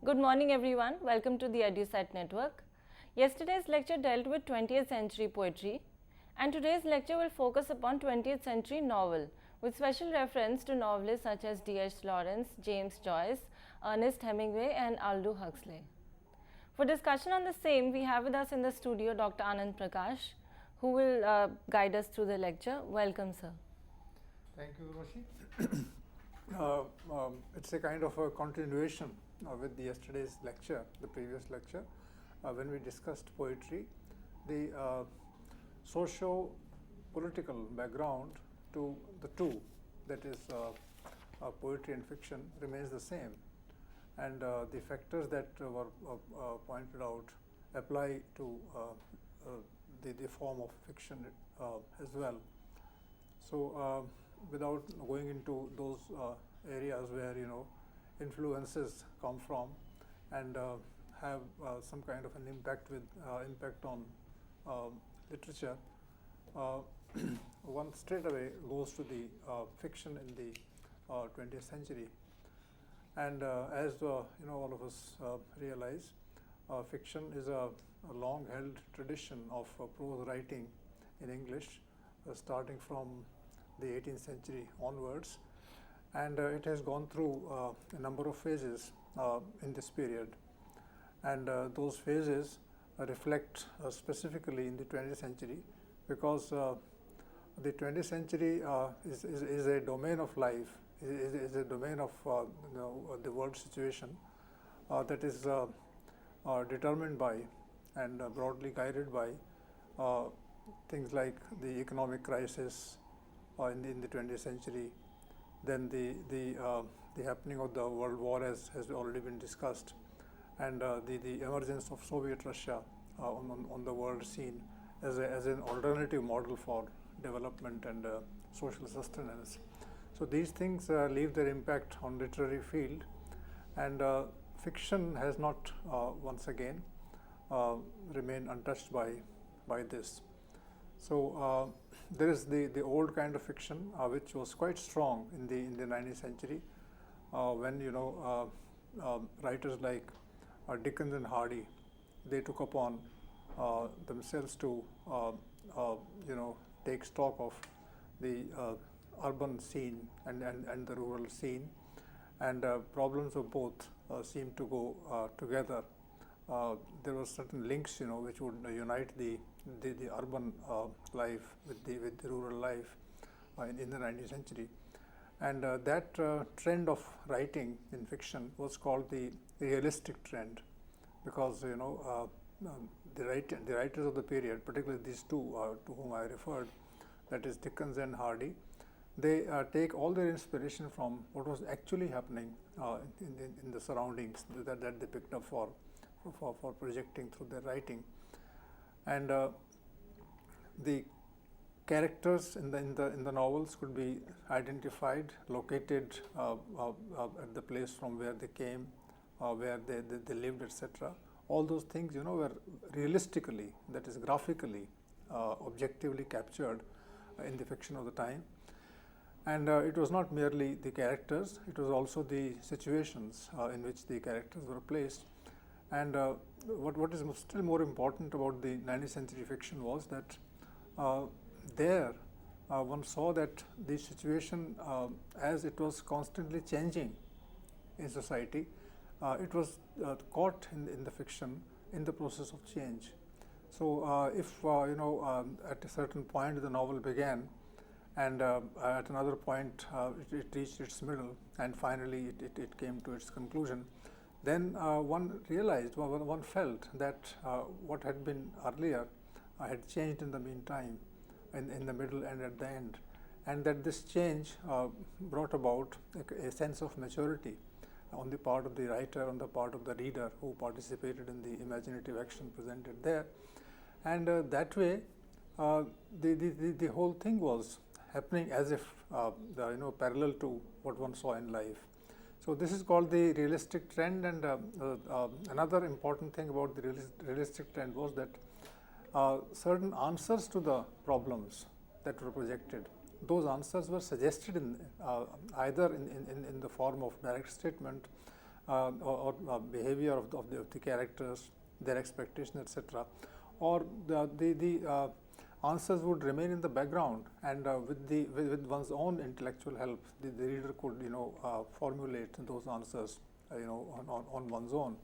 Good morning everyone, welcome to the EduSat network. Yesterday's lecture dealt with 20th century poetry and today's lecture will focus upon 20th century novel with special reference to novelists such as D.H. Lawrence, James Joyce, Ernest Hemingway and Aldous Huxley. For discussion on the same, we have with us in the studio Dr. Anand Prakash, who will guide us through the lecture. Welcome, sir. Thank you, Roshi. It's a kind of a continuation with yesterday's lecture, the previous lecture, when we discussed poetry. The socio-political background to the two, that is poetry and fiction, remains the same. And the factors that were pointed out apply to the form of fiction as well. So without going into those areas where influences come from and have some kind of an impact on literature, one straight away goes to the fiction in the 20th century. And as all of us realize, fiction is a long-held tradition of prose writing in English, starting from the 18th century onwards, and it has gone through a number of phases in this period, and those phases reflect specifically in the 20th century, because the 20th century is a domain of life, is a domain of the world situation that is determined by and broadly guided by things like the economic crisis in the 20th century, then the happening of the World War has already been discussed, and the emergence of Soviet Russia on the world scene as an alternative model for development and social sustenance. So these things leave their impact on literary field, and fiction has not once again remained untouched by this. So there is the old kind of fiction which was quite strong in the 19th century, when writers like Dickens and Hardy, they took upon themselves to take stock of the urban scene and the rural scene, and problems of both seem to go together. There were certain links which would unite the urban life with the rural life in the 19th century, and that trend of writing in fiction was called the realistic trend, because the writers of the period, particularly these two to whom I referred, that is Dickens and Hardy, they take all their inspiration from what was actually happening in the surroundings that they picked up for projecting through their writing, and the characters in the novels could be identified, located at the place from where they came, where they lived, etc. All those things were realistically, that is graphically, objectively captured in the fiction of the time. And it was not merely the characters, it was also the situations in which the characters were placed. And what is still more important about the 19th century fiction was that there one saw that the situation, as it was constantly changing in society, it was caught in the fiction in the process of change. So if at a certain point the novel began, and at another point it reached its middle, and finally it came to its conclusion, then one realized, one felt that what had been earlier had changed in the meantime, in the middle and at the end, and that this change brought about a sense of maturity on the part of the writer, on the part of the reader who participated in the imaginative action presented there, and that way the whole thing was happening as if parallel to what one saw in life. So this is called the realistic trend, and another important thing about the realistic trend was that certain answers to the problems that were projected, those answers were suggested in either in the form of direct statement, or behavior of the characters, their expectation, etc., or the answers would remain in the background, and with one's own intellectual help, the reader could formulate those answers on one's own.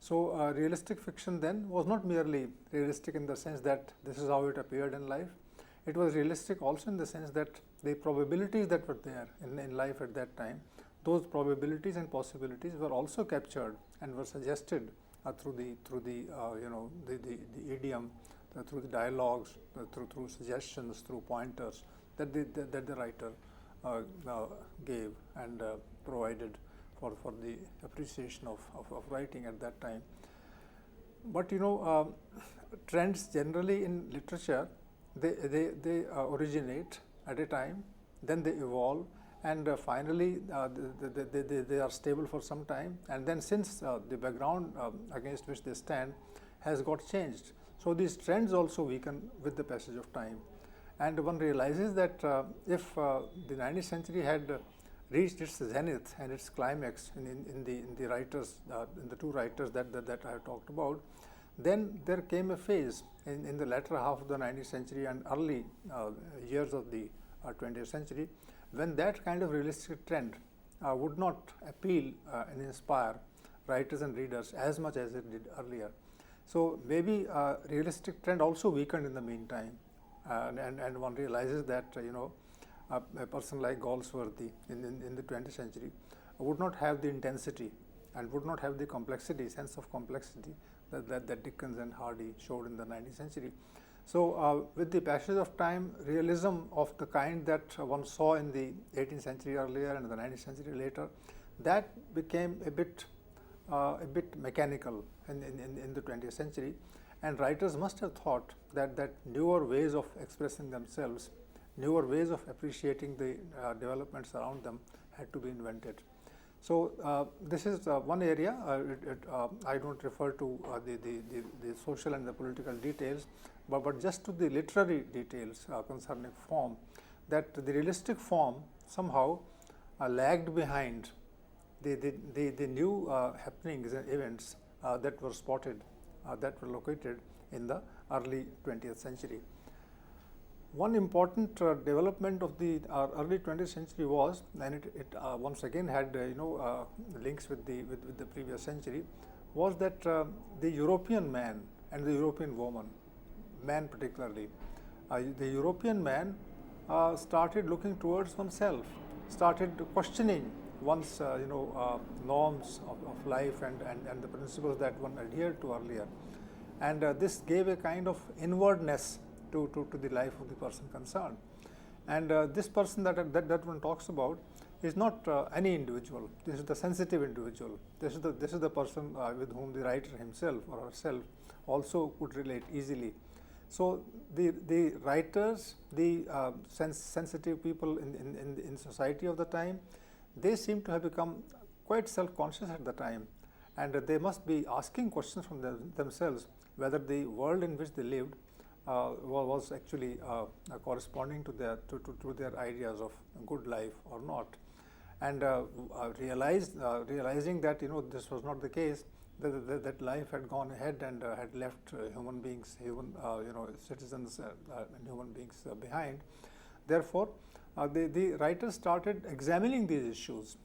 So realistic fiction then was not merely realistic in the sense that this is how it appeared in life. It was realistic also in the sense that the probabilities that were there in life at that time, those probabilities and possibilities were also captured and were suggested through the idiom, through the dialogues, through suggestions, through pointers that the writer gave and provided for the appreciation of writing at that time. But trends generally in literature, they originate at a time, then they evolve, and finally they are stable for some time, and then since the background against which they stand has got changed, so these trends also weaken with the passage of time. And one realizes that if the 19th century had reached its zenith and its climax in the writers, in the two writers that I have talked about, then there came a phase in the latter half of the 19th century and early years of the 20th century, when that kind of realistic trend would not appeal and inspire writers and readers as much as it did earlier. So maybe realistic trend also weakened in the meantime, and one realizes that a person like Galsworthy in the 20th century would not have the intensity and would not have the complexity, sense of complexity that Dickens and Hardy showed in the 19th century. So with the passage of time, realism of the kind that one saw in the 18th century earlier and the 19th century later, that became a bit mechanical in the 20th century, and writers must have thought that newer ways of expressing themselves, newer ways of appreciating the developments around them had to be invented. So this is one area. I don't refer to the social and the political details, but just to the literary details concerning form, that the realistic form somehow lagged behind the new happenings and events that were spotted, that were located in the early 20th century. One important development of the early 20th century was, and it once again had links with the previous century, was that the European man and the European woman, man particularly, the European man started looking towards oneself, started questioning one's norms of life and the principles that one adhered to earlier, and this gave a kind of inwardness to the life of the person concerned. And this person that one talks about is not any individual. This is the sensitive individual. This is the person with whom the writer himself or herself also could relate easily. So the writers, the sensitive people in society of the time, they seem to have become quite self-conscious at the time, and they must be asking questions from themselves whether the world in which they lived was actually corresponding to their ideas of good life or not, and realizing that this was not the case, that life had gone ahead and had left human beings, citizens and human beings behind. Therefore, the writers started examining these issues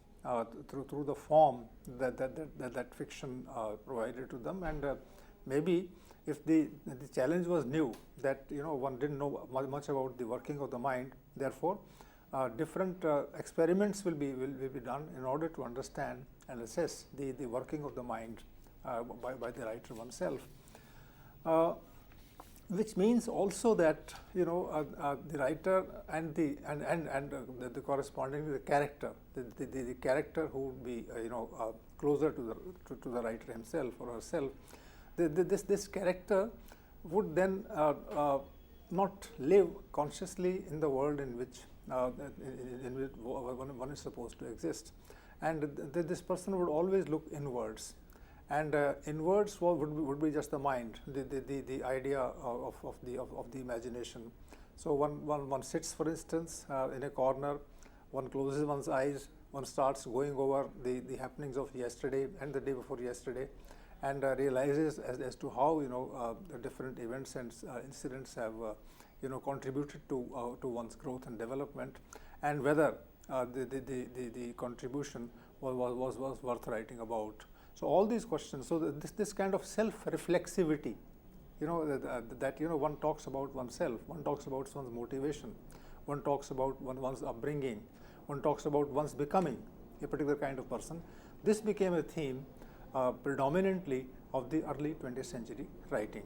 through the form that fiction provided to them, and maybe if the challenge was new, that one didn't know much about the working of the mind, therefore different experiments will be done in order to understand and assess the working of the mind by the writer oneself, which means also that the writer and the corresponding the character, the character who would be closer to the writer himself or herself, this character would then not live consciously in the world in which one is supposed to exist, and this person would always look inwards, and inwards would be just the mind, the idea of the imagination. So one sits, for instance, in a corner, one closes one's eyes, one starts going over the happenings of yesterday and the day before yesterday, and realizes as to how the different events and incidents have contributed to one's growth and development, and whether the contribution was worth writing about. So all these questions. So this kind of self-reflexivity, that one talks about oneself, one talks about one's motivation, one talks about one's upbringing, one talks about one's becoming a particular kind of person. This became a theme predominantly of the early 20th century writing,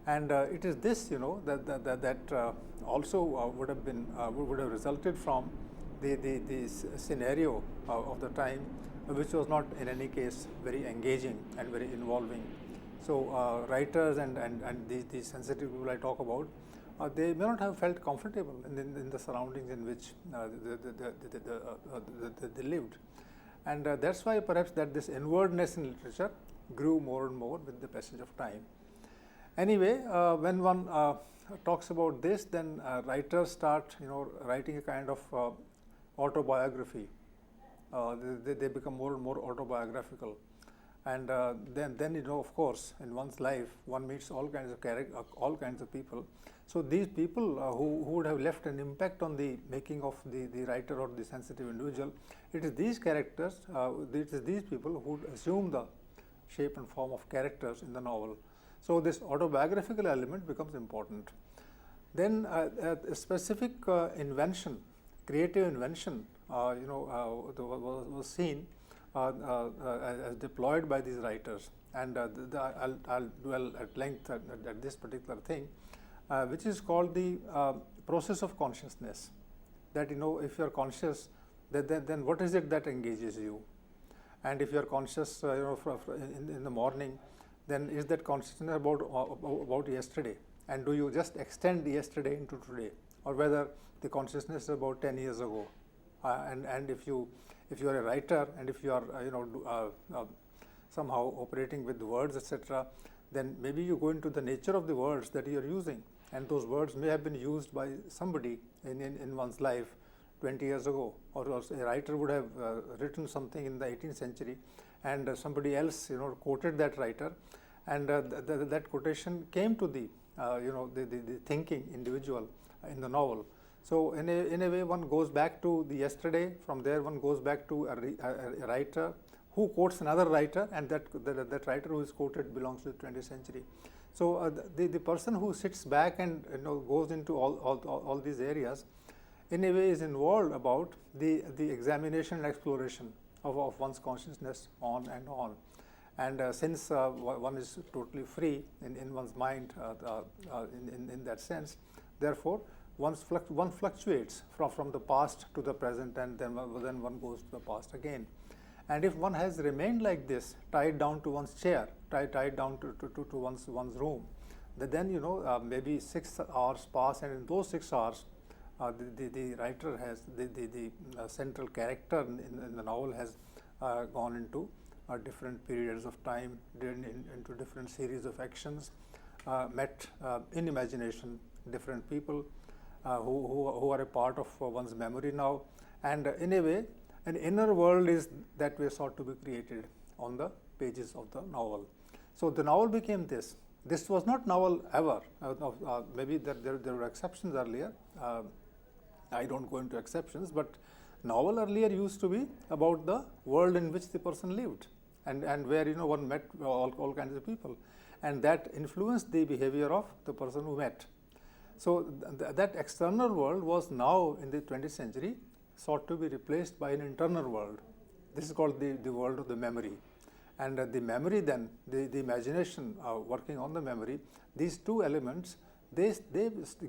and it is this that also would have resulted from the scenario of the time, which was not in any case very engaging and very involving. So writers and these sensitive people I talk about, they may not have felt comfortable in the surroundings in which they lived, and that's why perhaps that this inwardness in literature grew more and more with the passage of time. Anyway, when one talks about this, then writers start writing a kind of autobiography. They become more and more autobiographical, and then of course in one's life one meets all kinds of people. So these people who would have left an impact on the making of the writer or the sensitive individual, it is these characters, it is these people who assume the shape and form of characters in the novel. So this autobiographical element becomes important. Then a specific invention, creative invention, was seen as deployed by these writers, and I'll dwell at length at this particular thing, which is called the process of consciousness. That if you are conscious, then what is it that engages you? And if you are conscious, in the morning, then is that consciousness about yesterday? And do you just extend yesterday into today, or whether the consciousness is about 10 years ago? And if you are a writer, and if you are somehow operating with words, etc., then maybe you go into the nature of the words that you are using, and those words may have been used by somebody in one's life 20 years ago, or a writer would have written something in the 18th century, and somebody else quoted that writer, and that quotation came to the thinking individual in the novel. So in a way, one goes back to the yesterday. From there, one goes back to a writer who quotes another writer, and that writer who is quoted belongs to the 20th century. So the person who sits back and goes into all these areas, in a way, is involved about the examination and exploration of one's consciousness on and on. And since one is totally free in one's mind in that sense, therefore one fluctuates from the past to the present, and then one goes to the past again. And if one has remained like this, tied down to one's chair, tied down to one's room, then maybe 6 hours pass, and in those 6 hours, the writer has the central character in the novel has gone into different periods of time, into different series of actions, met in imagination different people who are a part of one's memory now, and in a way, an inner world is that way sought to be created on the pages of the novel. So the novel became this. This was not novel ever. Maybe there were exceptions earlier. I don't go into exceptions, but novel earlier used to be about the world in which the person lived, and where one met all kinds of people, and that influenced the behavior of the person who met. So that external world was now in the 20th century sought to be replaced by an internal world. This is called the world of the memory. And the memory then, the imagination working on the memory, these two elements, they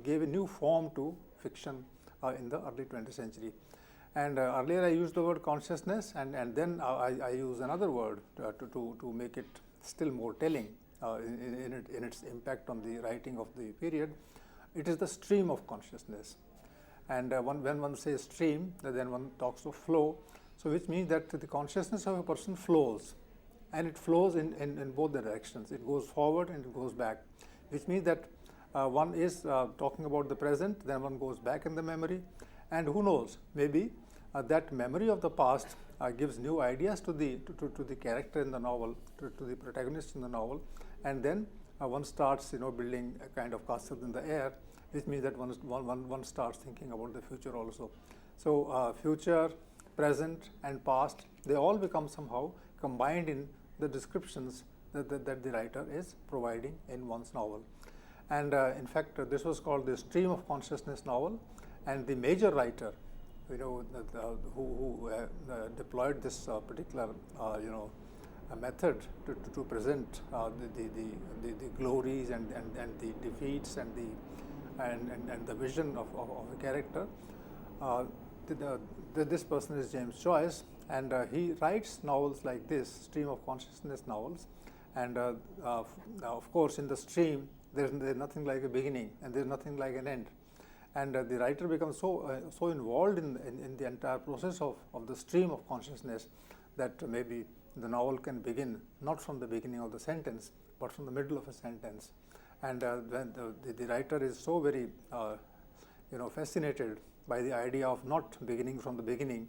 gave a new form to fiction in the early 20th century. And earlier I used the word consciousness, and then I use another word to make it still more telling in its impact on the writing of the period. It is the stream of consciousness. And when one says stream, then one talks of flow, so which means that the consciousness of a person flows, and it flows in both directions. It goes forward and it goes back, which means that one is talking about the present, then one goes back in the memory, and who knows, maybe that memory of the past gives new ideas to the character in the novel, to the protagonist in the novel, and then one starts building a kind of castle in the air, which means that one starts thinking about the future also. So future, present, and past, they all become somehow combined in the descriptions that the writer is providing in one's novel. And in fact, this was called the stream of consciousness novel, and the major writer, who deployed this particular a method to present the glories and the defeats and the vision of a character. This person is James Joyce, and he writes novels like this, stream of consciousness novels, and of course in the stream there's nothing like a beginning and there's nothing like an end, and the writer becomes so involved in the entire process of the stream of consciousness that maybe the novel can begin not from the beginning of the sentence but from the middle of a sentence. And when the writer is so very fascinated by the idea of not beginning from the beginning,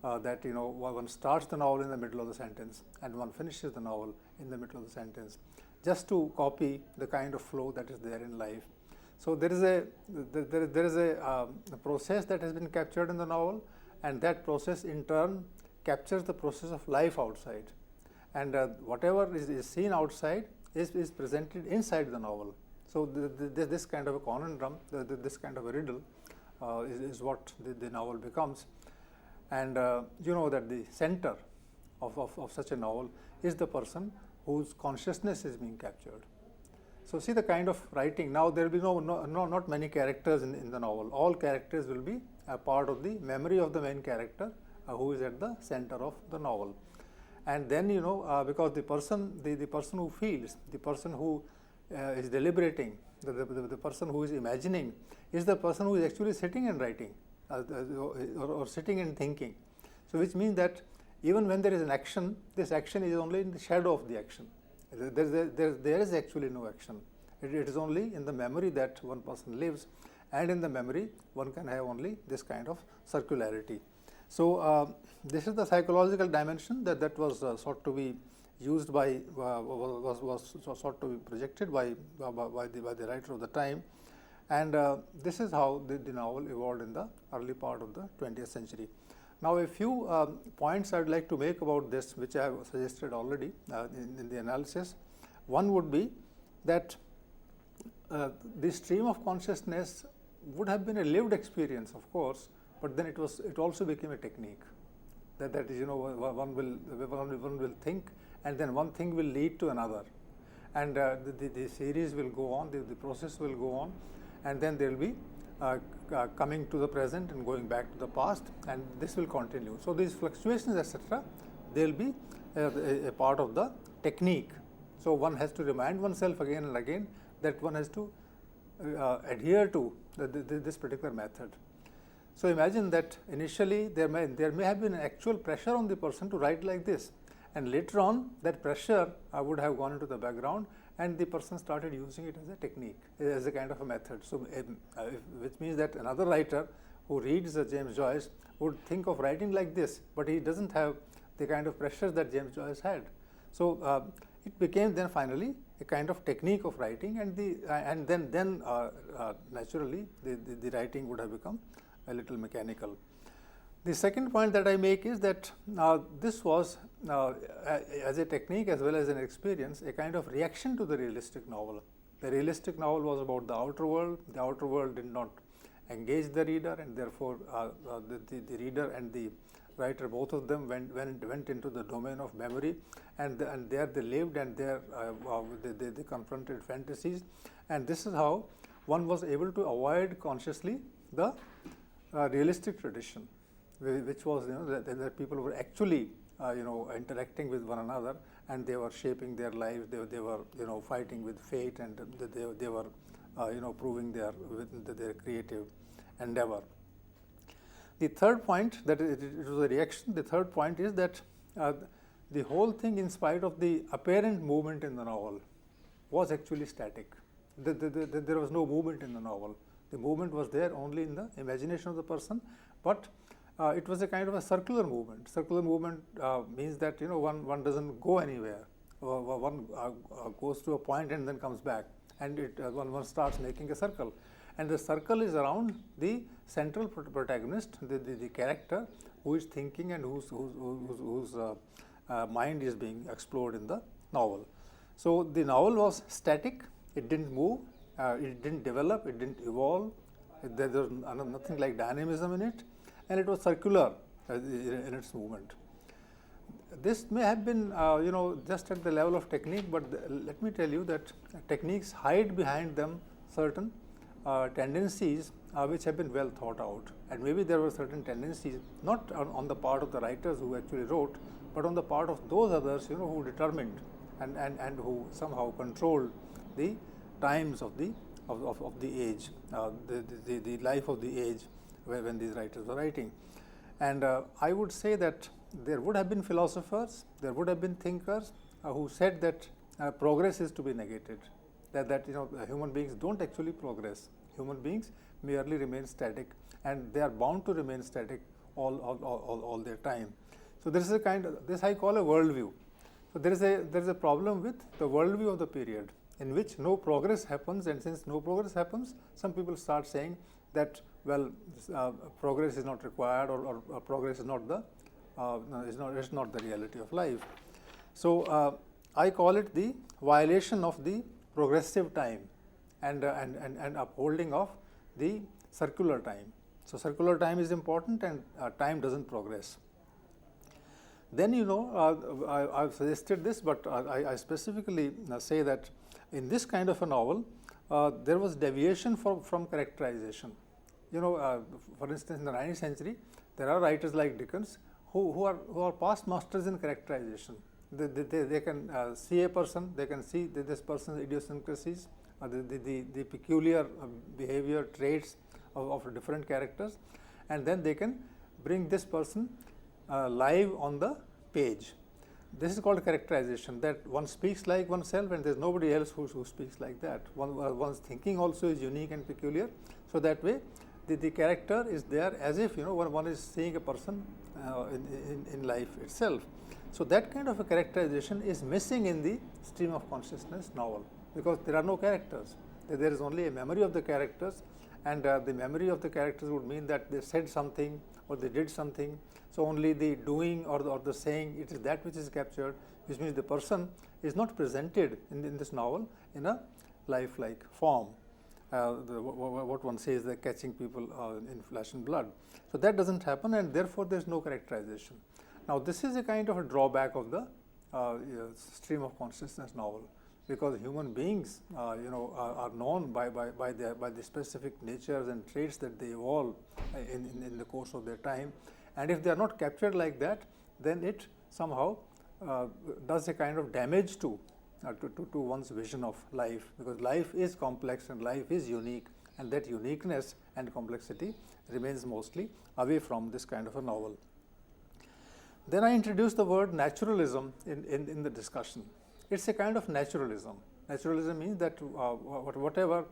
that one starts the novel in the middle of the sentence and one finishes the novel in the middle of the sentence, just to copy the kind of flow that is there in life. So there is a process that has been captured in the novel, and that process in turn captures the process of life outside, and whatever is seen outside is presented inside the novel. So this kind of a conundrum, this kind of a riddle is what the novel becomes. And that the center of such a novel is the person whose consciousness is being captured. So see the kind of writing. Now there will be not many characters in the novel. All characters will be a part of the memory of the main character, who is at the center of the novel. And then because the person who feels, the person who is deliberating, the person who is imagining, is the person who is actually sitting and writing, or sitting and thinking. So which means that even when there is an action, this action is only in the shadow of the action. There is actually no action. It is only in the memory that one person lives, and in the memory one can have only this kind of circularity. So this is the psychological dimension that was sought to be used by was sought to be projected by the writer of the time, and this is how the novel evolved in the early part of the 20th century. Now a few points I would like to make about this, which I have suggested already in the analysis. One would be that the stream of consciousness would have been a lived experience, of course, but then it also became a technique. That is, one will think, and then one thing will lead to another, and the series will go on, the process will go on, and then there will be coming to the present and going back to the past, and this will continue. So these fluctuations, etc., they will be a part of the technique. So one has to remind oneself again and again that one has to adhere to this particular method. So imagine that initially there may have been an actual pressure on the person to write like this, and later on that pressure would have gone into the background, and the person started using it as a technique, as a kind of a method. So which means that another writer who reads James Joyce would think of writing like this, but he doesn't have the kind of pressure that James Joyce had. So it became then finally a kind of technique of writing, and then naturally the writing would have become a little mechanical. The second point that I make is that this was, as a technique as well as an experience, a kind of reaction to the realistic novel. The realistic novel was about the outer world. The outer world did not engage the reader, and therefore the reader and the writer, both of them went into the domain of memory, and there they lived, and there they confronted fantasies, and this is how one was able to avoid consciously the realistic tradition, which was that people were actually interacting with one another, and they were shaping their lives. They were fighting with fate, and they were proving their creative endeavor. The third point, that it was a reaction. The third point is that the whole thing, in spite of the apparent movement in the novel, was actually static. There was no movement in the novel. The movement was there only in the imagination of the person, but it was a kind of a circular movement. Circular movement means that one doesn't go anywhere. One goes to a point and then comes back, and one starts making a circle, and the circle is around the central protagonist, the character who is thinking and whose mind is being explored in the novel. So the novel was static; it didn't move, it didn't develop, it didn't evolve. There was nothing like dynamism in it, and it was circular in its movement. This may have been just at the level of technique, but let me tell you that techniques hide behind them certain tendencies which have been well thought out, and maybe there were certain tendencies not on the part of the writers who actually wrote, but on the part of those others who determined and who somehow controlled the times of the age, the life of the age when these writers were writing. And I would say that there would have been philosophers, there would have been thinkers who said that progress is to be negated, that human beings don't actually progress. Human beings merely remain static, and they are bound to remain static all their time. So this is this I call a worldview. So there is a problem with the worldview of the period, in which no progress happens, and since no progress happens, some people start saying that progress is not required, or progress is not the is not the reality of life. So I call it the violation of the progressive time and upholding of the circular time. So circular time is important, and time doesn't progress. Then I've suggested this, but I specifically say that in this kind of a novel, there was deviation from characterization. For instance, in the 19th century, there are writers like Dickens who are past masters in characterization. They can see a person, they can see this person's idiosyncrasies, the peculiar behavior traits of different characters, and then they can bring this person live on the page. This is called characterization, that one speaks like oneself and there is nobody else who speaks like that. One's thinking also is unique and peculiar, so that way the character is there as if one is seeing a person in life itself. So that kind of a characterization is missing in the stream of consciousness novel, because there are no characters. There is only a memory of the characters, and the memory of the characters would mean that they said something or they did something. So only the doing or the saying, it is that which is captured, which means the person is not presented in this novel in a lifelike form. What one says, the catching people in flesh and blood. So that doesn't happen, and therefore there is no characterization. Now this is a kind of a drawback of the stream of consciousness novel, because human beings are known by the specific natures and traits that they evolve in the course of their time, and if they are not captured like that, then it somehow does a kind of damage to one's vision of life, because life is complex and life is unique, and that uniqueness and complexity remains mostly away from this kind of a novel. Then I introduced the word naturalism in the discussion. It's a kind of naturalism. Naturalism means that whatever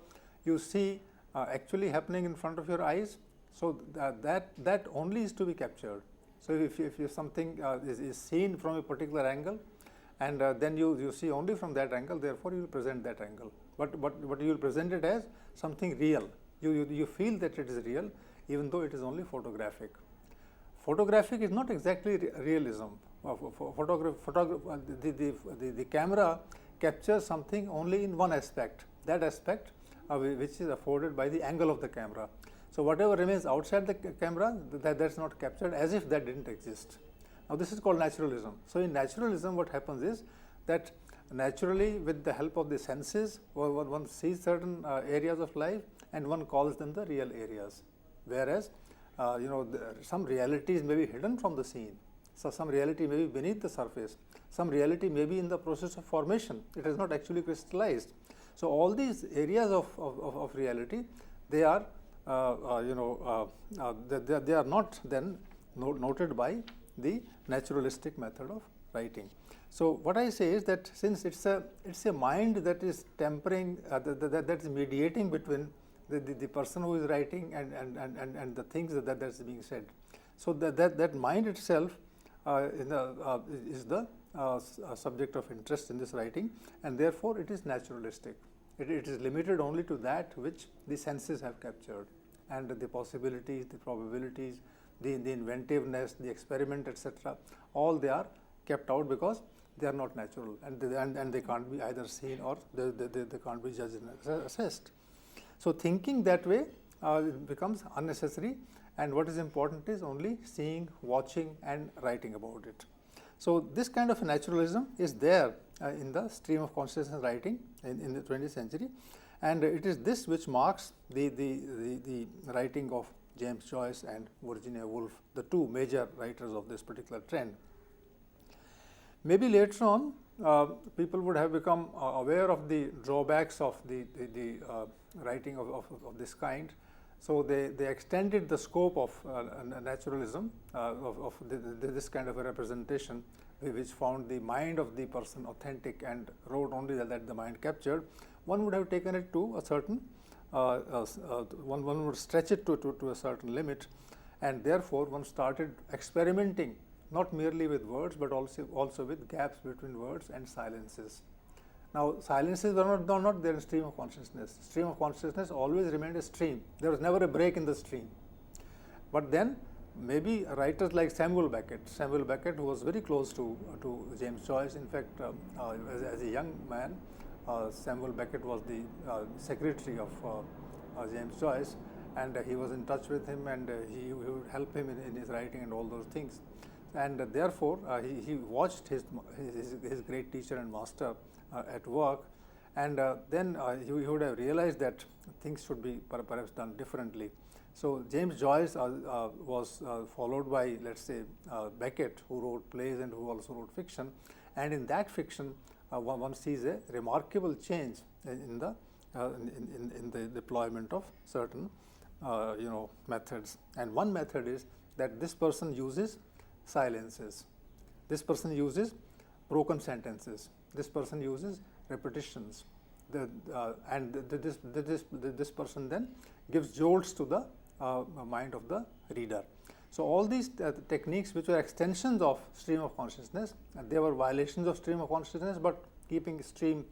you see actually happening in front of your eyes, so that only is to be captured. So if something is seen from a particular angle, and then you see only from that angle, therefore you will present that angle. But you will present it as something real. You feel that it is real, even though it is only photographic. Photographic is not exactly realism. The camera captures something only in one aspect, that aspect which is afforded by the angle of the camera. So whatever remains outside the camera, that's not captured, as if that didn't exist. Now this is called naturalism. So in naturalism, what happens is that naturally, with the help of the senses, one sees certain areas of life, and one calls them the real areas, whereas some realities may be hidden from the scene. So some reality may be beneath the surface. Some reality may be in the process of formation. It has not actually crystallized. So all these areas of reality, they are they are not then noted by the naturalistic method of writing. So what I say is that since it's a mind that is tempering, that is mediating between the person who is writing and the things that is being said. So that mind itself is the subject of interest in this writing, and therefore it is naturalistic. It is limited only to that which the senses have captured, and the possibilities, the probabilities, the inventiveness, the experiment, etc. all they are kept out because they are not natural, and they can't be either seen or they can't be judged and assessed. So thinking that way becomes unnecessary, and what is important is only seeing, watching, and writing about it. So this kind of naturalism is there in the stream of consciousness writing in the 20th century, and it is this which marks the writing of James Joyce and Virginia Woolf, the two major writers of this particular trend. Maybe later on, people would have become aware of the drawbacks of the writing of this kind. So they extended the scope of naturalism, of this kind of a representation, which found the mind of the person authentic and wrote only that the mind captured. One would have taken it to a certain, one would stretch it to a certain limit, and therefore one started experimenting not merely with words but also with gaps between words and silences. Now, silences were not there in stream of consciousness. Stream of consciousness always remained a stream. There was never a break in the stream. But then, maybe writers like Samuel Beckett, who was very close to James Joyce. In fact, as a young man, Samuel Beckett was the secretary of James Joyce, and he was in touch with him, and he would help him in his writing and all those things. And therefore, he watched his great teacher and master at work, and then he would have realized that things should be perhaps done differently. So James Joyce was followed by, let's say, Beckett, who wrote plays and who also wrote fiction, and in that fiction one sees a remarkable change in the deployment of certain methods. And one method is that this person uses silences, this person uses broken sentences, this person uses repetitions, and this person then gives jolts to the mind of the reader. So all these techniques, which were extensions of stream of consciousness, they were violations of stream of consciousness, but keeping stream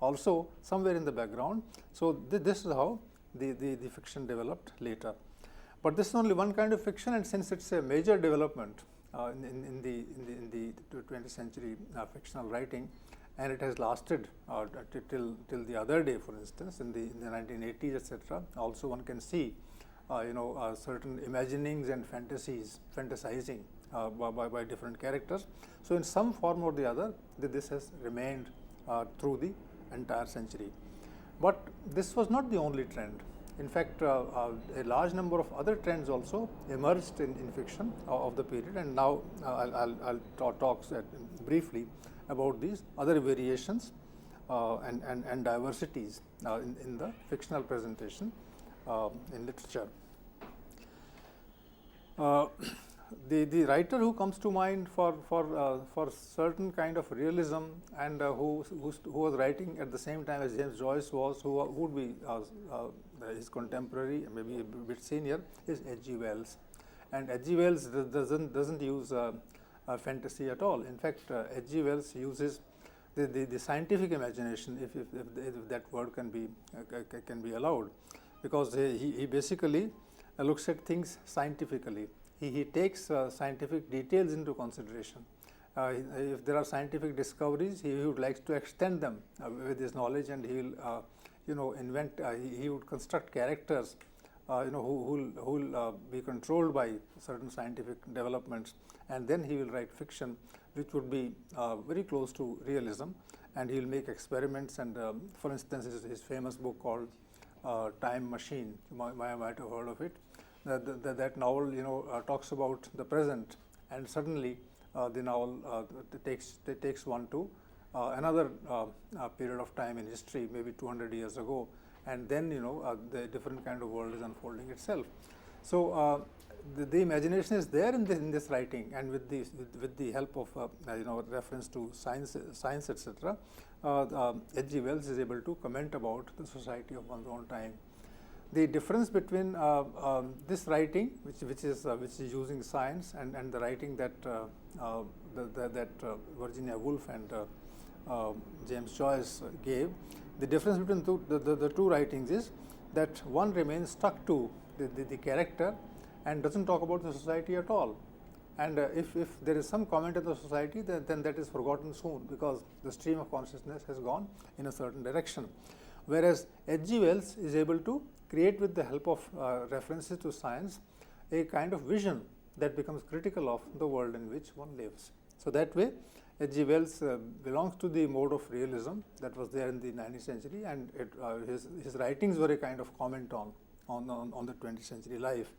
also somewhere in the background. So this is how the fiction developed later. But this is only one kind of fiction, and since it's a major development in the 20th century fictional writing, and it has lasted till the other day, for instance, in the 1980s, etc. Also, one can see certain imaginings and fantasizing by different characters. So in some form or the other, this has remained through the entire century. But this was not the only trend. In fact, a large number of other trends also emerged in fiction of the period, and now I'll talk briefly about these other variations and diversities in the fictional presentation in literature. The writer who comes to mind for certain kind of realism, and who was writing at the same time as James Joyce was, who would be his contemporary, maybe a bit senior, is Edgy Wells. And Edgy Wells doesn't use fantasy at all. In fact, Edgy Wells uses the scientific imagination, if that word can be allowed, because he basically looks at things scientifically. He takes scientific details into consideration. If there are scientific discoveries, he would like to extend them with his knowledge, and he will invent. He would construct characters who will be controlled by certain scientific developments, and then he will write fiction which would be very close to realism, and he will make experiments. And for instance, his famous book called Time Machine, you might have heard of it. That novel talks about the present, and suddenly the novel takes one to another period of time in history, maybe 200 years ago, and then the different kind of world is unfolding itself. So the imagination is there in this writing, and with the help of reference to science etc. Edgy Wells is able to comment about the society of one's own time. the difference between this writing, which is using science, and the writing that Virginia Woolf and James Joyce gave, the difference between the two writings is that one remains stuck to the character and doesn't talk about the society at all. And if there is some comment on the society, then that is forgotten soon, because the stream of consciousness has gone in a certain direction. Whereas Edgy Wells is able to create, with the help of references to science, a kind of vision that becomes critical of the world in which one lives. So that way, Edgy Wells belongs to the mode of realism that was there in the 19th century, and his writings were a kind of comment on the 20th century life.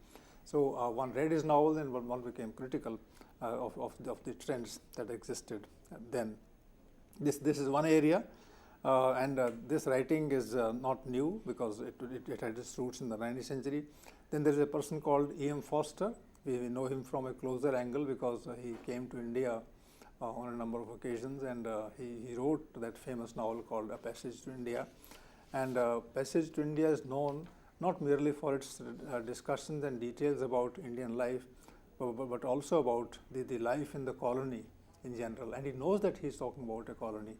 So one read his novel and one became critical of the trends that existed then. This is one area, and this writing is not new, because it had its roots in the 19th century. Then there is a person called E.M. Forster. We know him from a closer angle because he came to India on a number of occasions, and he wrote that famous novel called A Passage to India. And Passage to India is known not merely for its discussions and details about Indian life, but also about the life in the colony in general. And he knows that he is talking about a colony,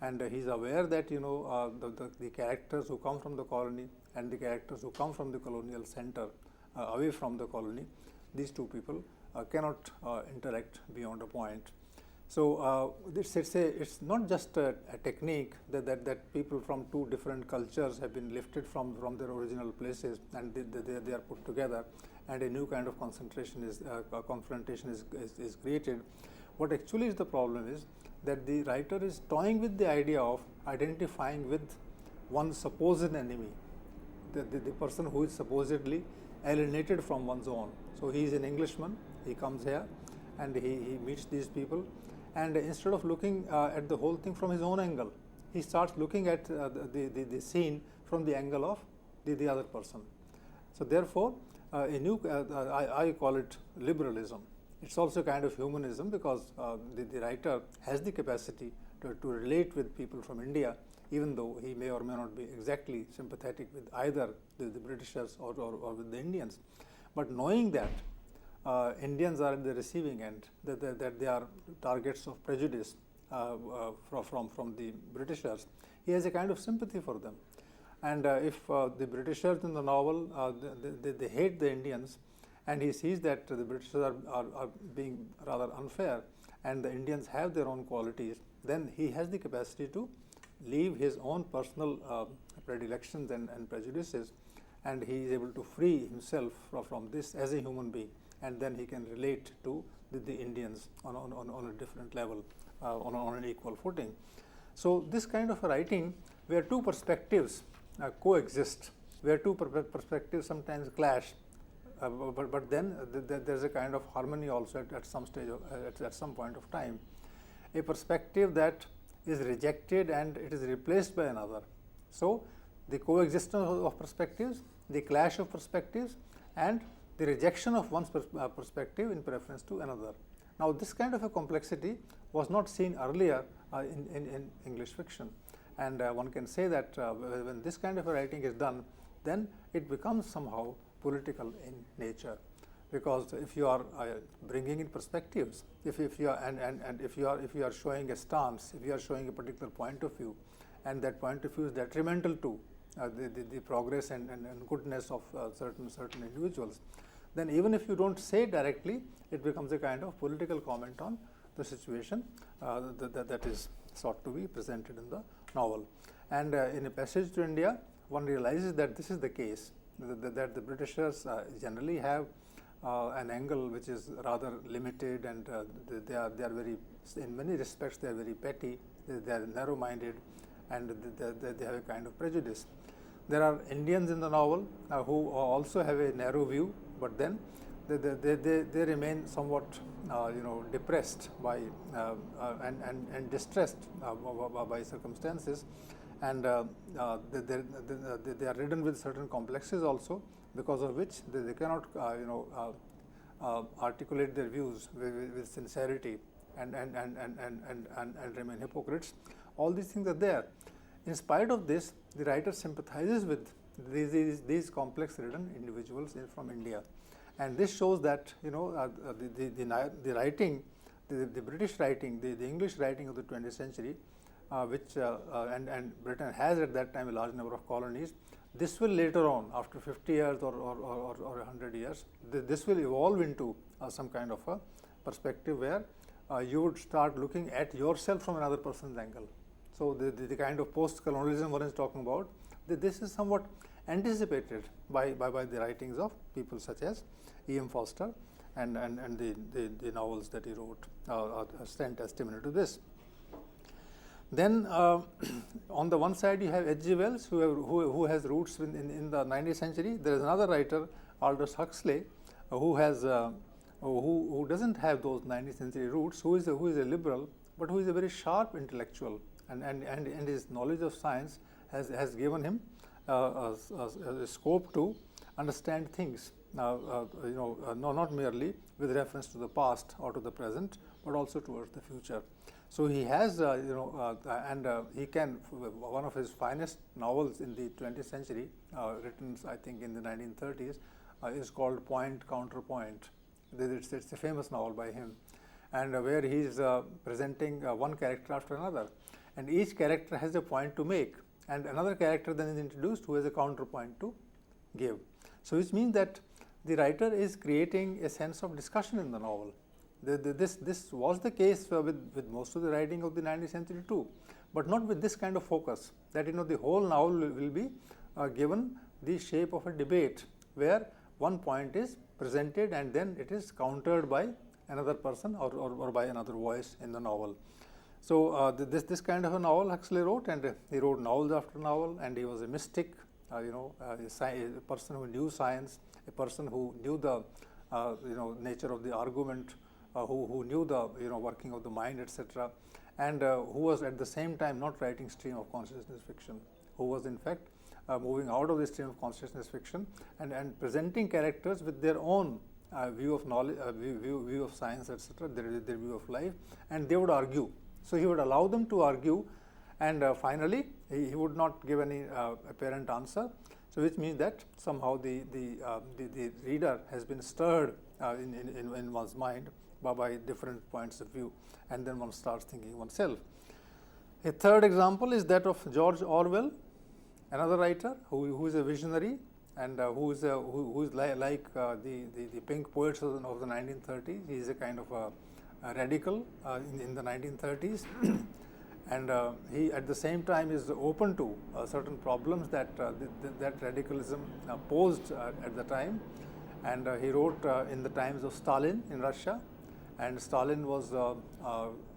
and he is aware that the characters who come from the colony and the characters who come from the colonial center away from the colony, these two people cannot interact beyond a point. So it's not just a technique that people from two different cultures have been lifted from their original places, and they are put together, and a new kind of confrontation is created. What actually is the problem is that the writer is toying with the idea of identifying with one's supposed enemy, the person who is supposedly alienated from one's own. So he is an Englishman, he comes here and he meets these people, and instead of looking at the whole thing from his own angle, he starts looking at the scene from the angle of the other person. So therefore, I call it liberalism. It's also kind of humanism, because the writer has the capacity to relate with people from India, even though he may or may not be exactly sympathetic with either the Britishers or with the Indians. But knowing that Indians are at the receiving end, that they are targets of prejudice from the Britishers, he has a kind of sympathy for them. And if the Britishers in the novel, they hate the Indians, and he sees that the Britishers are being rather unfair, and the Indians have their own qualities, then he has the capacity to leave his own personal predilections and prejudices, and he is able to free himself from this as a human being, and then he can relate to the Indians on a different level, on an equal footing. So this kind of a writing, where two perspectives coexist, where two perspectives sometimes clash, but then there is a kind of harmony also at some stage, at some point of time. A perspective that is rejected and it is replaced by another. So the coexistence of perspectives, the clash of perspectives, and the rejection of one's perspective in preference to another. Now this kind of a complexity was not seen earlier in English fiction, and one can say that when this kind of a writing is done, then it becomes somehow political in nature, because if you are bringing in perspectives, if you are showing a stance, if you are showing a particular point of view, and that point of view is detrimental to the progress and goodness of certain individuals, then even if you don't say directly, it becomes a kind of political comment on the situation that is sought to be presented in the novel. And in A Passage to India, one realizes that this is the case, that the Britishers generally have an angle which is rather limited, and they are very, in many respects they are very petty, they are narrow-minded, and they have a kind of prejudice. There are Indians in the novel who also have a narrow view, but then they remain somewhat depressed by and distressed by circumstances, and they are ridden with certain complexes also, because of which they cannot articulate their views with sincerity and remain hypocrites. All these things are there. In spite of this, the writer sympathizes with these complex ridden individuals from India. And this shows that the writing, the British writing, the English writing of the 20th century, and Britain has at that time a large number of colonies. This will later on, after 50 years or 100 years, this will evolve into some kind of a perspective where you would start looking at yourself from another person's angle. So the kind of post-colonialism one is talking about, this is somewhat anticipated by the writings of people such as E.M. Forster and the novels that he wrote stand testimony to this. Then on the one side you have Edgy Wells, who has roots in the 19th century. There is another writer, Aldous Huxley, who doesn't have those 19th century roots, who is a liberal, but who is a very sharp intellectual, and his knowledge of science has given him a scope to understand things, not merely with reference to the past or to the present, but also towards the future. So he has, he can, one of his finest novels in the 20th century, written I think in the 1930s, is called Point Counterpoint. It's a famous novel by him, and where he is presenting one character after another, and each character has a point to make, and another character then is introduced who has a counterpoint to give. So which means that the writer is creating a sense of discussion in the novel. This was the case with most of the writing of the 19th century too, but not with this kind of focus, that the whole novel will be given the shape of a debate, where one point is presented and then it is countered by another person or by another voice in the novel. So this kind of a novel Huxley wrote, and he wrote novel after novel, and he was a mystic, a person who knew science, a person who knew the nature of the argument, who knew the working of the mind, etc., and who was at the same time not writing stream of consciousness fiction, who was in fact moving out of the stream of consciousness fiction and presenting characters with their own view of knowledge, view of science, etc., their view of life, and they would argue. So he would allow them to argue, and finally he would not give any apparent answer. So which means that somehow the reader has been stirred in one's mind by different points of view, and then one starts thinking oneself. A third example is that of George Orwell, another writer who is a visionary, and who is like the pink poets of the 1930s. He is a kind of a radical in the 1930s, and he at the same time is open to certain problems that that radicalism posed at the time. And he wrote in the times of Stalin in Russia, and Stalin was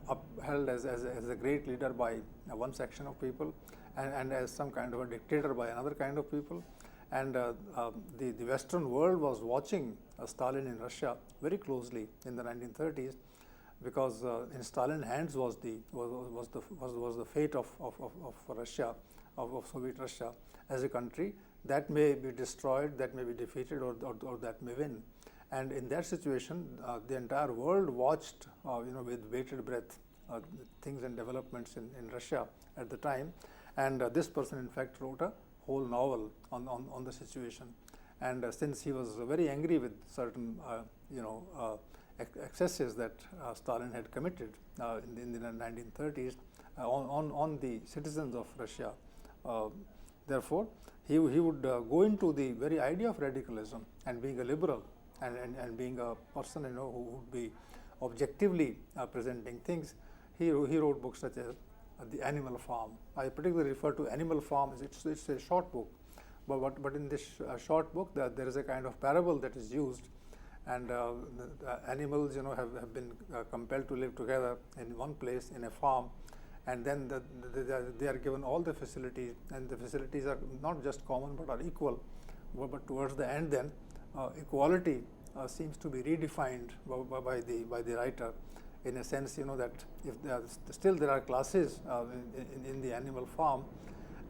upheld as a great leader by one section of people, and as some kind of a dictator by another kind of people. And the Western world was watching Stalin in Russia very closely in the 1930s, because in Stalin's hands was the fate of Russia, of Soviet Russia as a country that may be destroyed, that may be defeated, or that may win. And in that situation, the entire world watched, with bated breath, things and developments in Russia at the time. And this person, in fact, wrote a whole novel on the situation. And since he was very angry with certain, excesses that Stalin had committed in the 1930s on the citizens of Russia, therefore, he would go into the very idea of radicalism and being a liberal and being a person who would be objectively presenting things. He wrote books such as The Animal Farm. I particularly refer to Animal Farm. It's a short book, but in this short book there is a kind of parable that is used, and the animals have been compelled to live together in one place in a farm, and then they are given all the facilities, and the facilities are not just common but are equal. But towards the end, then equality seems to be redefined by the writer, in a sense, that if there are classes in the animal farm,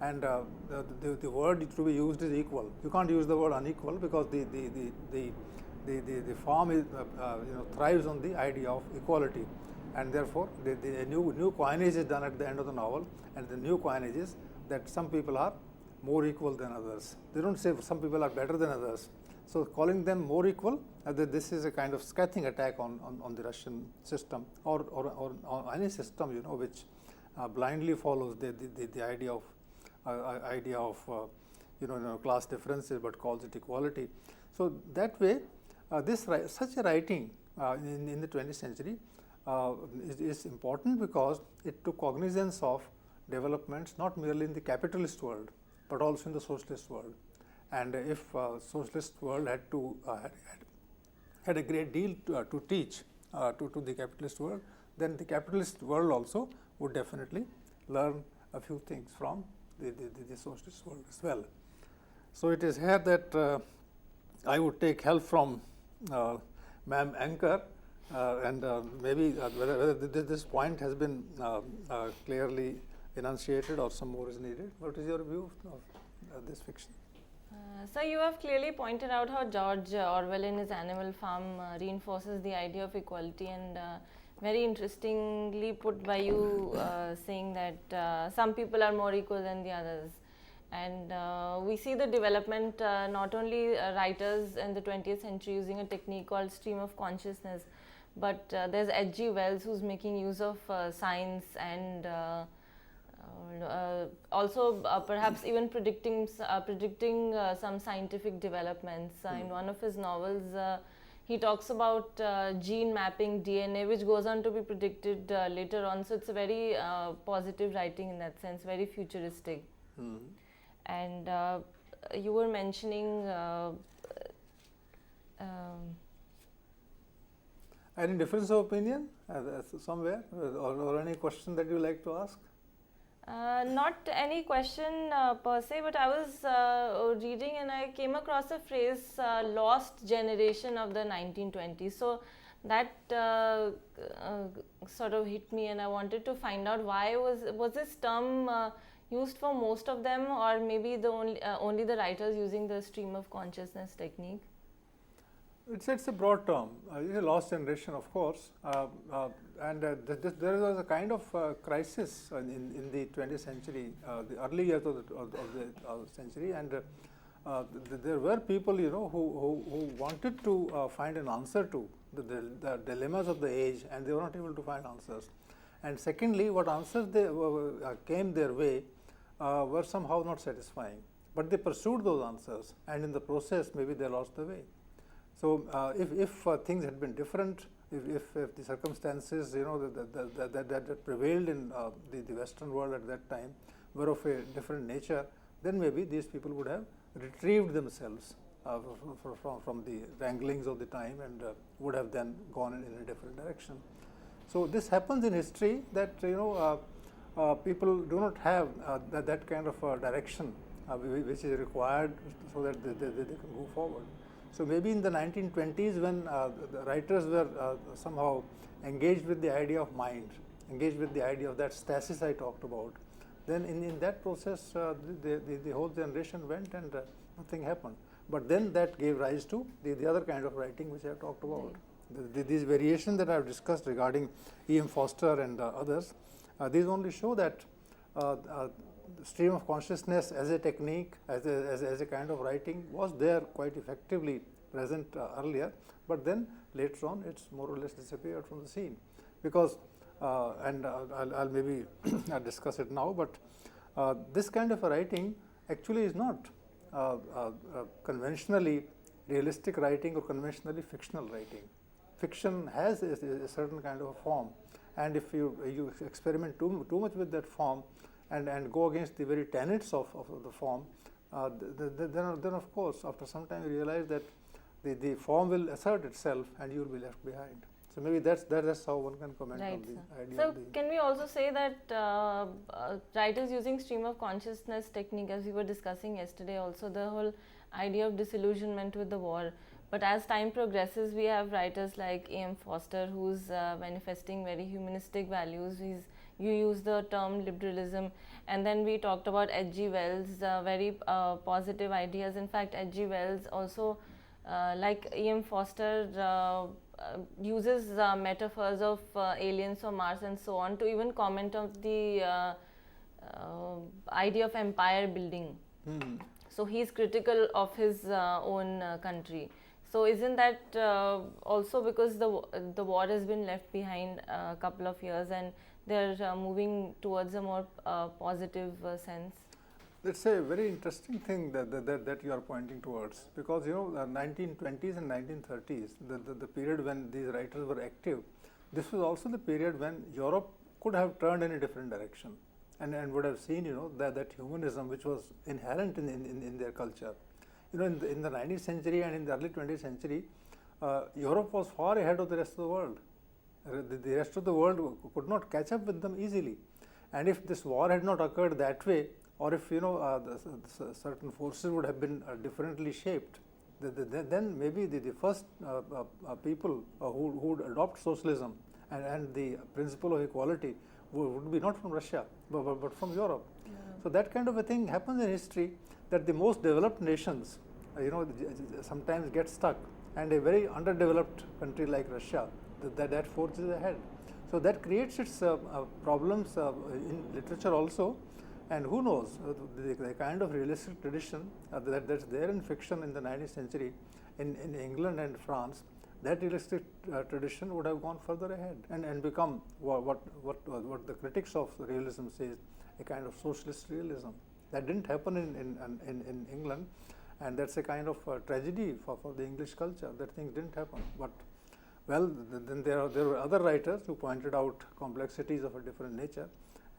and the word to be used is equal. You can't use the word unequal, because the farm is, thrives on the idea of equality, and therefore the new coinage is done at the end of the novel, and the new coinage is that some people are more equal than others. They don't say some people are better than others. So calling them more equal, this is a kind of scathing attack on the Russian system, or any system, which blindly follows the idea of class differences, but calls it equality. So that way, such a writing in the 20th century is important because it took cognizance of developments not merely in the capitalist world, but also in the socialist world. And if socialist world had a great deal to teach to the capitalist world, then the capitalist world also would definitely learn a few things from the socialist world as well. So it is here that I would take help from Ma'am Anchor, and maybe whether this point has been clearly enunciated or some more is needed. What is your view of this fiction? So you have clearly pointed out how George Orwell in his Animal Farm reinforces the idea of equality, and very interestingly put by you saying that some people are more equal than the others. And we see the development not only writers in the 20th century using a technique called stream of consciousness, but there's Edgy Wells who's making use of science and also perhaps even predicting some scientific developments. In one of his novels, he talks about gene mapping DNA, which goes on to be predicted later on. So it's a very positive writing in that sense, very futuristic. And you were mentioning any difference of opinion somewhere, or any question that you like to ask? Not any question per se, but I was reading and I came across a phrase, lost generation of the 1920s. So that sort of hit me, and I wanted to find out why was this term used for most of them, or maybe the only the writers using the stream of consciousness technique? It's a broad term. It's a lost generation, of course, and there was a kind of crisis in the 20th century, the early years of the century, and there were people, who wanted to find an answer to the dilemmas of the age, and they were not able to find answers. And secondly, what answers came their way were somehow not satisfying, but they pursued those answers, and in the process, maybe they lost the way. So if things had been different, if the circumstances that prevailed in the Western world at that time were of a different nature, then maybe these people would have retrieved themselves from the wranglings of the time and would have then gone in a different direction. So this happens in history, that people do not have that kind of direction which is required so that they can go forward. So maybe in the 1920s, when the writers were somehow engaged with the idea of mind, engaged with the idea of that stasis I talked about, then in that process the whole generation went and nothing happened. But then that gave rise to the other kind of writing which I have talked about. These variations that I have discussed regarding E.M. Forster and others, these only show that stream of consciousness as a technique, as a kind of writing, was there quite effectively present earlier, but then later on it's more or less disappeared from the scene. Because, and I'll maybe discuss it now, but this kind of a writing actually is not conventionally realistic writing or conventionally fictional writing. Fiction has a certain kind of a form, and if you experiment too much with that form, and go against the very tenets of the form, then of course after some time you realize that the form will assert itself and you will be left behind. So maybe that's how one can comment on the idea. So can we also say that writers using stream of consciousness technique, as we were discussing yesterday, also the whole idea of disillusionment with the war, but as time progresses we have writers like E.M. Forster who's manifesting very humanistic values. You use the term liberalism, and then we talked about Edgy Wells, very positive ideas. In fact, Edgy Wells also, like E.M. Forster, uses metaphors of aliens from Mars and so on to even comment on the idea of empire building. So he is critical of his own country. So isn't that also because the war has been left behind a couple of years and they're moving towards a more positive sense? That's a very interesting thing that you are pointing towards, because 1920s and 1930s, the period when these writers were active, this was also the period when Europe could have turned in a different direction and would have seen that humanism which was inherent in their culture. In the 19th century and in the early 20th century, Europe was far ahead of the rest of the world. The rest of the world could not catch up with them easily, and if this war had not occurred that way, or if certain forces would have been differently shaped, then maybe the first people who would adopt socialism and the principle of equality would be not from Russia but from Europe. Yeah. So that kind of a thing happens in history, that the most developed nations sometimes get stuck, and a very underdeveloped country like Russia that forges ahead. So that creates its problems in literature also. And who knows, the kind of realistic tradition that's there in fiction in the 19th century in England and France, that realistic tradition would have gone further ahead and become what the critics of realism says, a kind of socialist realism. That didn't happen in England, and that's a kind of tragedy for the English culture, that things didn't happen. But well, then there were other writers who pointed out complexities of a different nature,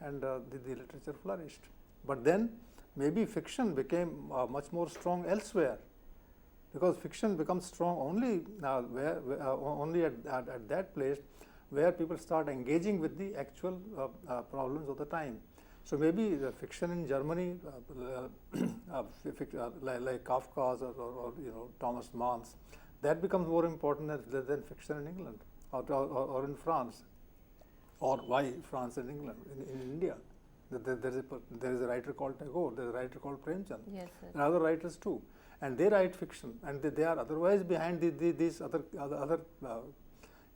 and the literature flourished. But then maybe fiction became much more strong elsewhere, because fiction becomes strong only only at that place where people start engaging with the actual problems of the time. So maybe the fiction in Germany, like Kafka's or Thomas Mann's, that becomes more important than fiction in England or in France. Or why France and England? In India, there is a writer called Tagore, there is a writer called Premchand. Yes, sir. There are other writers too, and they write fiction, and they are otherwise behind these other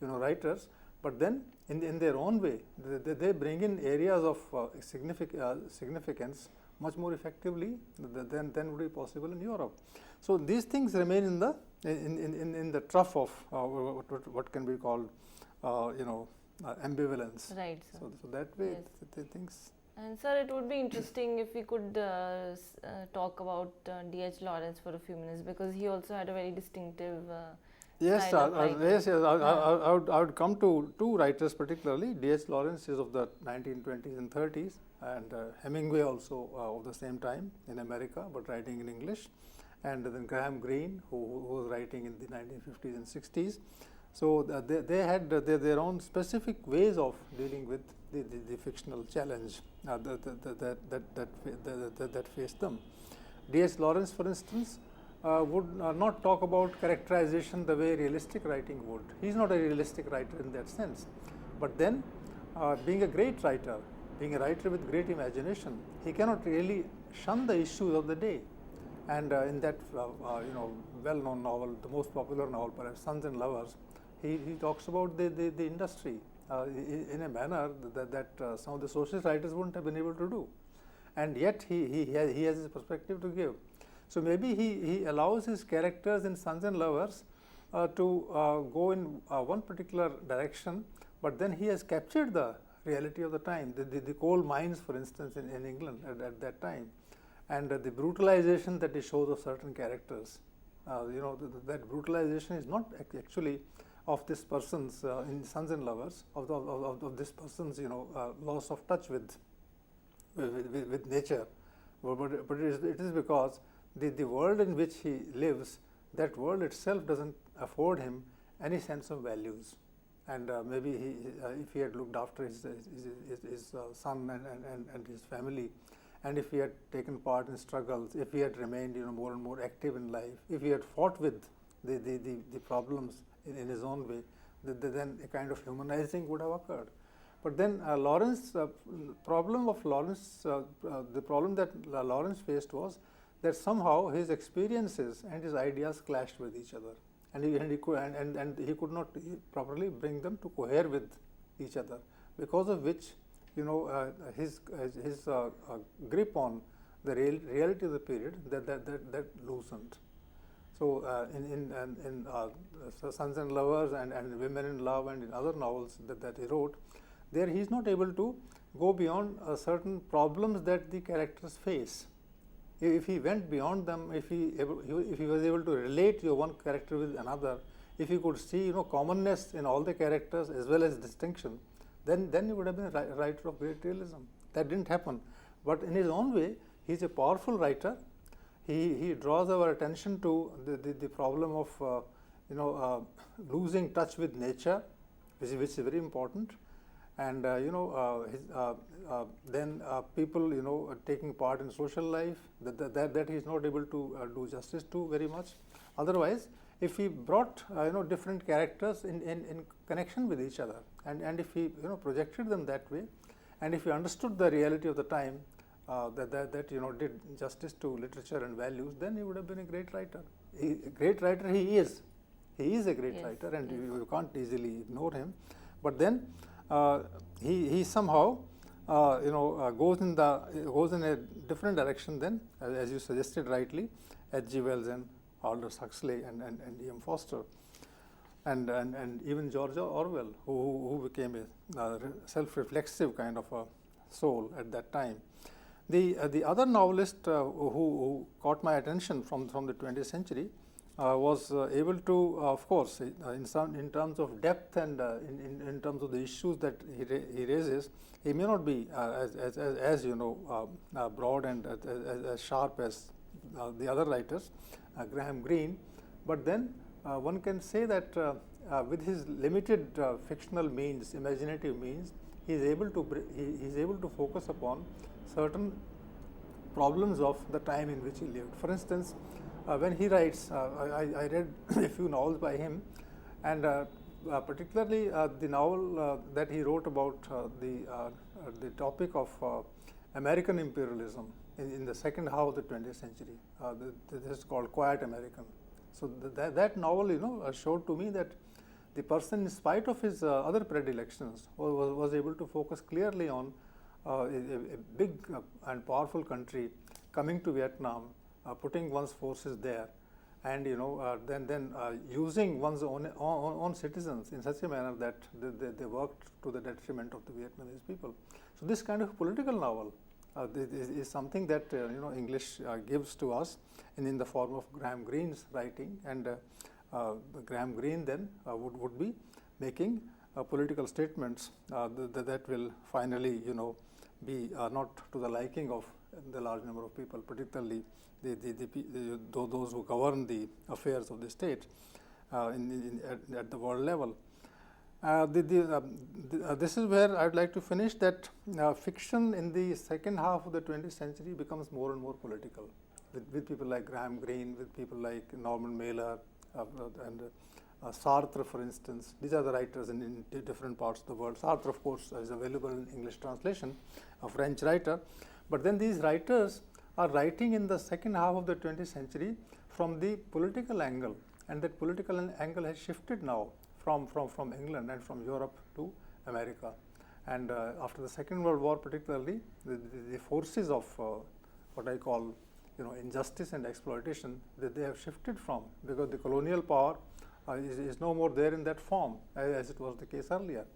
writers. But then, in their own way, they bring in areas of significance much more effectively than would be possible in Europe. So these things remain in the trough of what can be called ambivalence. Right, sir. So that way, Yes. the things. And sir, it would be interesting if we could talk about D.H. Lawrence for a few minutes, because he also had a very distinctive Yes, style of writing. yes. I would come to two writers particularly. D.H. Lawrence is of the 1920s and 30s, and Hemingway also of the same time in America, but writing in English, and then Graham Greene, who was writing in the 1950s and 60s. So they had their own specific ways of dealing with the fictional challenge that faced them. D.H. Lawrence, for instance, would not talk about characterization the way realistic writing would. He is not a realistic writer in that sense. But then, being a great writer, being a writer with great imagination, he cannot really shun the issues of the day. And in that well-known novel, the most popular novel, perhaps, Sons and Lovers, he talks about the industry in a manner that some of the socialist writers wouldn't have been able to do. And yet he has his perspective to give. So maybe he allows his characters in Sons and Lovers to go in one particular direction, but then he has captured the reality of the time, the coal mines, for instance, in England at that time, and the brutalization that he shows of certain characters. That brutalization is not actually of this person's in Sons and Lovers, of this person's loss of touch with nature, but it is because the world in which he lives, that world itself doesn't afford him any sense of values. And maybe if he had looked after his son and his family, and if he had taken part in struggles, if he had remained more and more active in life, if he had fought with the problems in his own way, then a kind of humanizing would have occurred. But then Lawrence, the problem that Lawrence faced was that somehow his experiences and his ideas clashed with each other, and he could not properly bring them to cohere with each other, because of which his grip on the reality of the period that loosened. So in Sons and Lovers and Women in Love and in other novels that he wrote, there he is not able to go beyond certain problems that the characters face. If he went beyond them, if he was able to relate your one character with another, if he could see commonness in all the characters as well as distinction, then he would have been a writer of great realism. That didn't happen. But in his own way, he is a powerful writer. He draws our attention to the problem of losing touch with nature, which is very important, and then people taking part in social life that he is not able to do justice to very much. Otherwise, if he brought different characters in connection with each other, and if he projected them that way, and if he understood the reality of the time, that did justice to literature and values, then he would have been a great writer. A great writer he is. He is a great writer, and you can't easily ignore him. But then he somehow goes in a different direction than, as you suggested rightly, Edgy Wells and Aldous Huxley and E.M. Forster, and even George Orwell, who became a self-reflexive kind of a soul at that time. The other novelist who caught my attention from the 20th century was able to, of course, in terms of depth and in terms of the issues that he raises, he may not be as broad and as sharp as the other writers, Graham Greene, but then one can say that with his limited fictional means, imaginative means, he is able to focus upon certain problems of the time in which he lived. For instance, when he writes, I read a few novels by him, and particularly the novel that he wrote about the topic of American imperialism in the second half of the 20th century. This is called Quiet American. So that novel, showed to me that the person, in spite of his other predilections, was able to focus clearly on a big and powerful country coming to Vietnam, putting one's forces there, and then using one's own citizens in such a manner that they worked to the detriment of the Vietnamese people. So this kind of political novel is something that English gives to us in the form of Graham Greene's writing, and Graham Greene then would be making political statements that will finally be not to the liking of the large number of people, particularly those who govern the affairs of the state at the world level. This is where I would like to finish, that fiction in the second half of the 20th century becomes more and more political, with people like Graham Greene, with people like Norman Mailer, and Sartre, for instance. These are the writers in different parts of the world. Sartre, of course, is available in English translation, a French writer. But then these writers are writing in the second half of the 20th century from the political angle, and that political angle has shifted now from England and from Europe to America. And after the Second World War, particularly, the forces of what I call injustice and exploitation, that they have shifted from, because the colonial power is no more there in that form as it was the case earlier.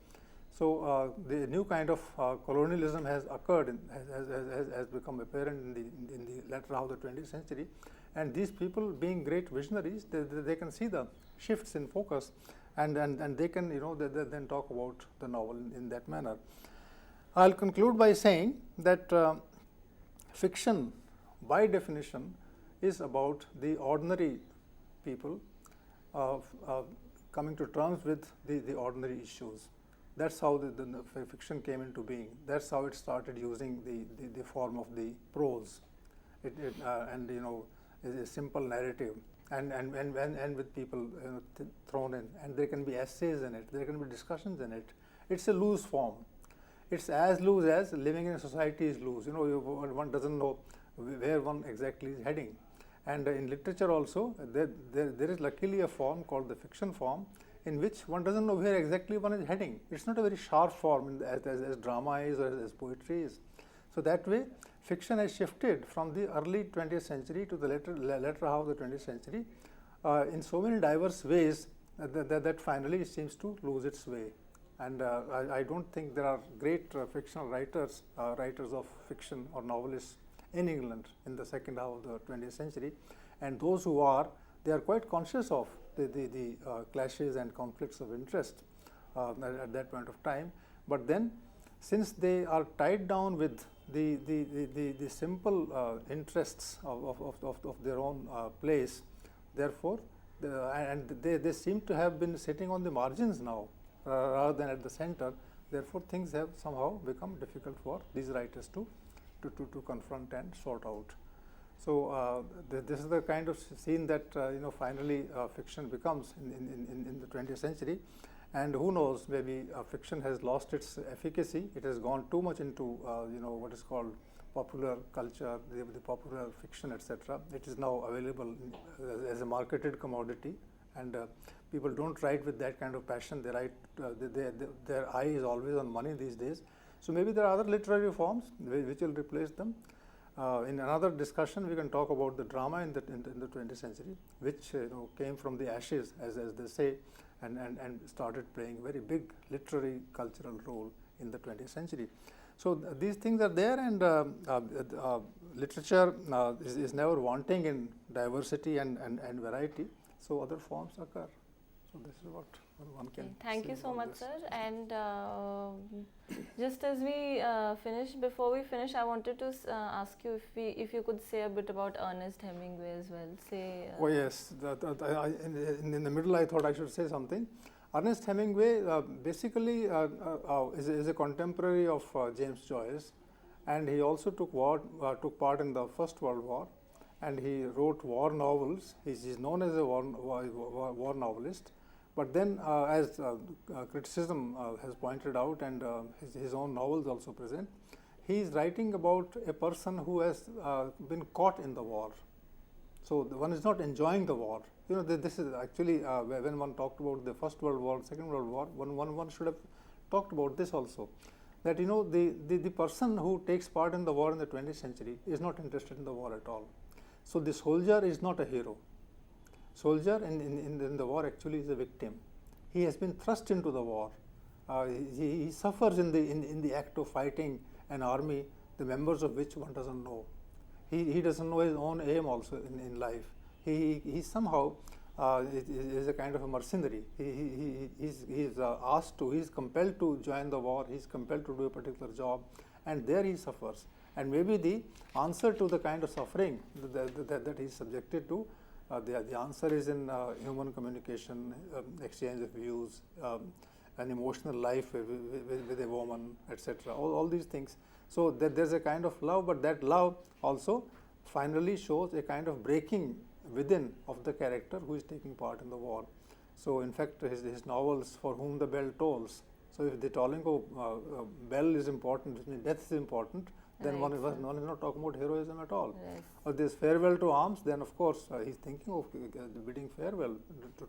So the new kind of colonialism has occurred, has become apparent in the latter half of the 20th century, and these people, being great visionaries, they can see the shifts in focus, and they can then talk about the novel in that manner. I'll conclude by saying that fiction, by definition, is about the ordinary people coming to terms with the ordinary issues. That's how the fiction came into being. That's how it started using the form of the prose, and is a simple narrative, and with people thrown in, and there can be essays in it, there can be discussions in it. It's a loose form. It's as loose as living in a society is loose. One doesn't know where one exactly is heading. And in literature also, there is luckily a form called the fiction form, in which one doesn't know where exactly one is heading. It's not a very sharp form as drama is or as poetry is. So that way, fiction has shifted from the early 20th century to the latter half of the 20th century in so many diverse ways that finally seems to lose its way. And I don't think there are great fictional writers of fiction or novelists in England in the second half of the 20th century. And those who are, they are quite conscious of the clashes and conflicts of interest at that point of time. But then, since they are tied down with the simple interests of their own place, therefore, they seem to have been sitting on the margins now rather than at the center. Therefore, things have somehow become difficult for these writers to confront and sort out. So this is the kind of scene that finally fiction becomes in the 20th century. And who knows, maybe fiction has lost its efficacy. It has gone too much into what is called popular culture, the popular fiction, etc. It is now available as a marketed commodity, and people don't write with that kind of passion. They write, their eye is always on money these days. So maybe there are other literary forms which will replace them. In another discussion, we can talk about the drama in the 20th century, which came from the ashes, as they say, and started playing a very big literary cultural role in the 20th century. So these things are there, and literature is never wanting in diversity and variety. So other forms occur. So this is what one can. Thank you so much, sir. And just as we finish, before we finish, I wanted to ask you if you could say a bit about Ernest Hemingway as well. Say. Oh yes, in the middle I thought I should say something. Ernest Hemingway basically is a contemporary of James Joyce, and he also took part in the First World War, and he wrote war novels. He's known as a war novelist. But then, as criticism has pointed out, and his own novels also present, he is writing about a person who has been caught in the war. So one is not enjoying the war. This is actually when one talked about the First World War, Second World War, one should have talked about this also. That the person who takes part in the war in the 20th century is not interested in the war at all. So the soldier is not a hero. Soldier in the war actually is a victim. He has been thrust into the war. He suffers in the act of fighting an army, the members of which one doesn't know. He doesn't know his own aim also in life. He somehow is a kind of a mercenary. He's asked to, he's compelled to join the war, he's compelled to do a particular job, and there he suffers. And maybe the answer to the kind of suffering that he's subjected to, the answer is in human communication, exchange of views, an emotional life with a woman, etc. All these things. So there's a kind of love, but that love also finally shows a kind of breaking within of the character who is taking part in the war. So in fact, his novels, For Whom the Bell Tolls. So if the tolling of bell is important, which means death is important, then one is not talking about heroism at all. Yes. Or this Farewell to Arms, then of course he's thinking of bidding farewell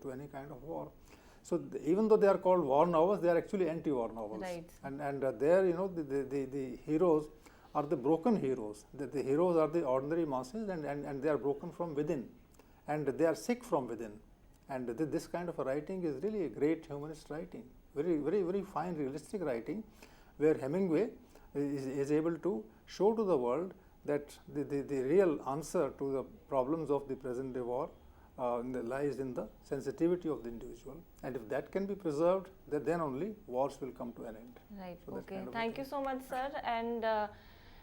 to any kind of war. So even though they are called war novels, they are actually anti-war novels. Right. And there, the heroes are the broken heroes. The heroes are the ordinary masses, and they are broken from within, and they are sick from within. And this kind of a writing is really a great humanist writing, very, very, very fine, realistic writing, where Hemingway is able to show to the world that the real answer to the problems of the present day war lies in the sensitivity of the individual, and if that can be preserved, then only wars will come to an end. Right. So okay. Thank you so much, sir. And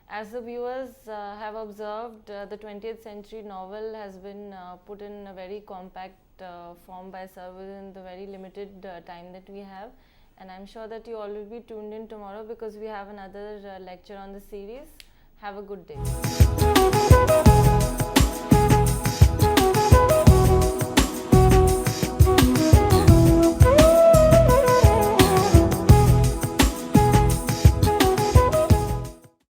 as the viewers have observed, the 20th century novel has been put in a very compact form by sir within the very limited time that we have. And I'm sure that you all will be tuned in tomorrow because we have another lecture on the series. Have a good day.